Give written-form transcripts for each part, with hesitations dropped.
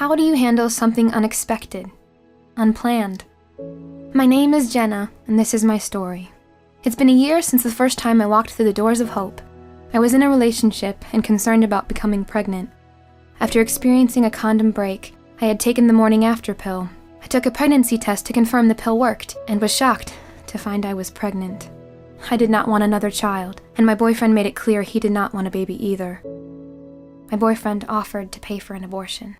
How do you handle something unexpected, unplanned? My name is Jenna, and this is my story. It's been a year since the first time I walked through the doors of hope. I was in a relationship and concerned about becoming pregnant. After experiencing a condom break, I had taken the morning after pill. I took a pregnancy test to confirm the pill worked and was shocked to find I was pregnant. I did not want another child, and my boyfriend made it clear he did not want a baby either. My boyfriend offered to pay for an abortion.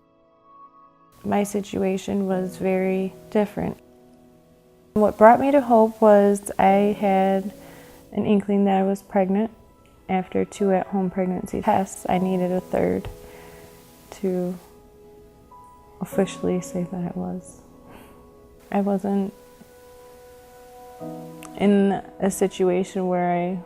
My situation was very different. What brought me to hope was I had an inkling that I was pregnant. After 2 at-home pregnancy tests, I needed a third to officially say that I was. I wasn't in a situation where I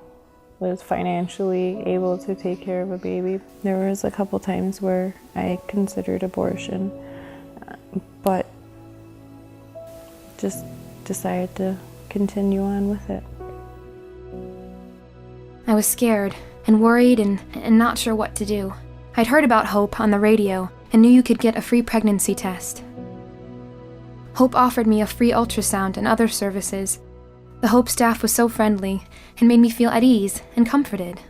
was financially able to take care of a baby. There was a couple times where I considered abortion, but just decided to continue on with it. I was scared and worried and not sure what to do. I'd heard about Hope on the radio and knew you could get a free pregnancy test. Hope offered me a free ultrasound and other services. The Hope staff was so friendly and made me feel at ease and comforted.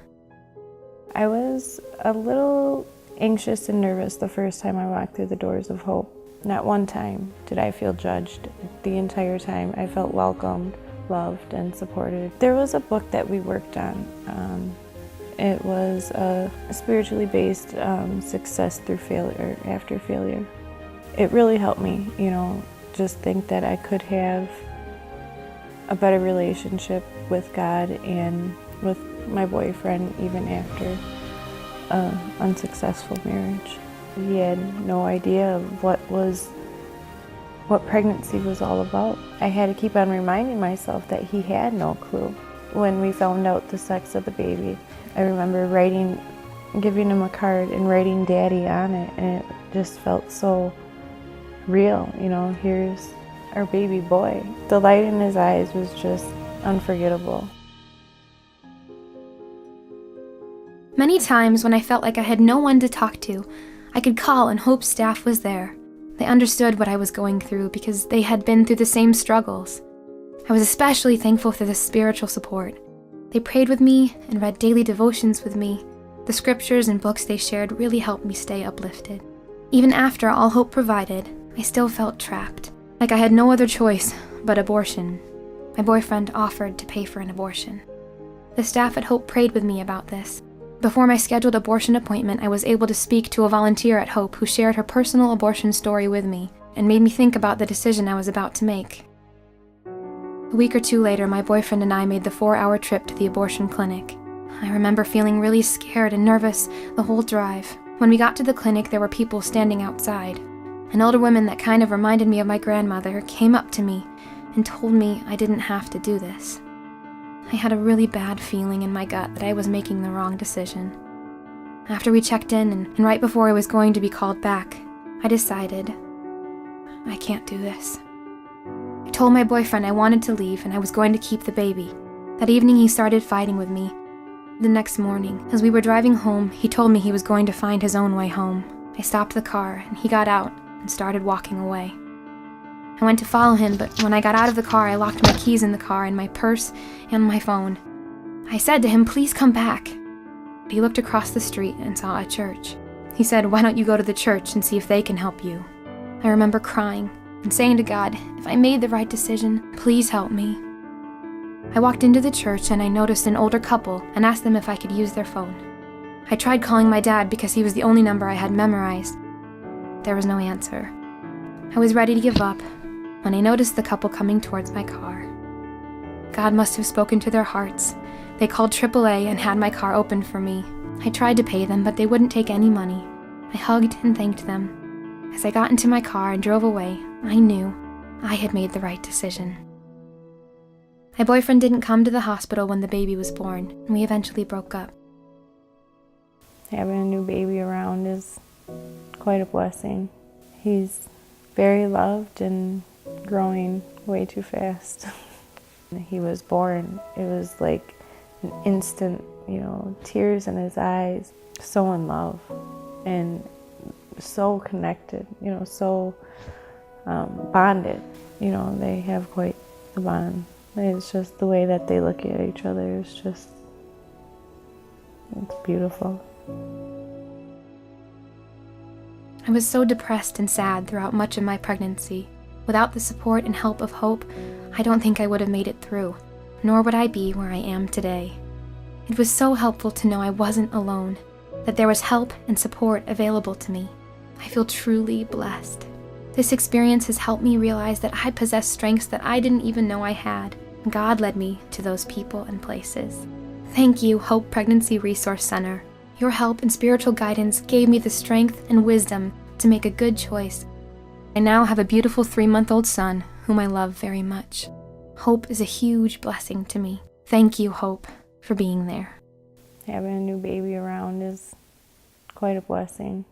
I was a little anxious and nervous the first time I walked through the doors of Hope. Not one time did I feel judged. The entire time I felt welcomed, loved, and supported. There was a book that we worked on. It was a spiritually based success through failure, after failure. It really helped me, just think that I could have a better relationship with God and with my boyfriend even after an unsuccessful marriage. He had no idea of what pregnancy was all about. I had to keep on reminding myself that he had no clue. When we found out the sex of the baby, I remember giving him a card and writing Daddy on it, and it just felt so real. Here's our baby boy. The light in his eyes was just unforgettable. Many times when I felt like I had no one to talk to, I could call and Hope's staff was there. They understood what I was going through because they had been through the same struggles. I was especially thankful for the spiritual support. They prayed with me and read daily devotions with me. The scriptures and books they shared really helped me stay uplifted. Even after all Hope provided, I still felt trapped, like I had no other choice but abortion. My boyfriend offered to pay for an abortion. The staff at Hope prayed with me about this. Before my scheduled abortion appointment, I was able to speak to a volunteer at Hope who shared her personal abortion story with me and made me think about the decision I was about to make. A week or two later, my boyfriend and I made the 4-hour trip to the abortion clinic. I remember feeling really scared and nervous the whole drive. When we got to the clinic, there were people standing outside. An older woman that kind of reminded me of my grandmother came up to me and told me I didn't have to do this. I had a really bad feeling in my gut that I was making the wrong decision. After we checked in and right before I was going to be called back, I decided I can't do this. I told my boyfriend I wanted to leave and I was going to keep the baby. That evening he started fighting with me. The next morning, as we were driving home, he told me he was going to find his own way home. I stopped the car and he got out and started walking away. I went to follow him, but when I got out of the car, I locked my keys in the car and my purse and my phone. I said to him, "Please come back." He looked across the street and saw a church. He said, "Why don't you go to the church and see if they can help you?" I remember crying and saying to God, if I made the right decision, please help me. I walked into the church and I noticed an older couple and asked them if I could use their phone. I tried calling my dad because he was the only number I had memorized. There was no answer. I was ready to give up when I noticed the couple coming towards my car. God must have spoken to their hearts. They called AAA and had my car opened for me. I tried to pay them, but they wouldn't take any money. I hugged and thanked them. As I got into my car and drove away, I knew I had made the right decision. My boyfriend didn't come to the hospital when the baby was born, and we eventually broke up. Having a new baby around is quite a blessing. He's very loved and growing way too fast. He was born, it was like an instant, tears in his eyes, so in love. And so connected, so bonded. They have quite the bond. It's just the way that they look at each other is just, it's beautiful. I was so depressed and sad throughout much of my pregnancy. Without the support and help of Hope, I don't think I would have made it through, nor would I be where I am today. It was so helpful to know I wasn't alone, that there was help and support available to me. I feel truly blessed. This experience has helped me realize that I possess strengths that I didn't even know I had. God led me to those people and places. Thank you, Hope Pregnancy Resource Center. Your help and spiritual guidance gave me the strength and wisdom to make a good choice. I now have a beautiful 3-month-old son whom I love very much. Hope is a huge blessing to me. Thank you, Hope, for being there. Having a new baby around is quite a blessing.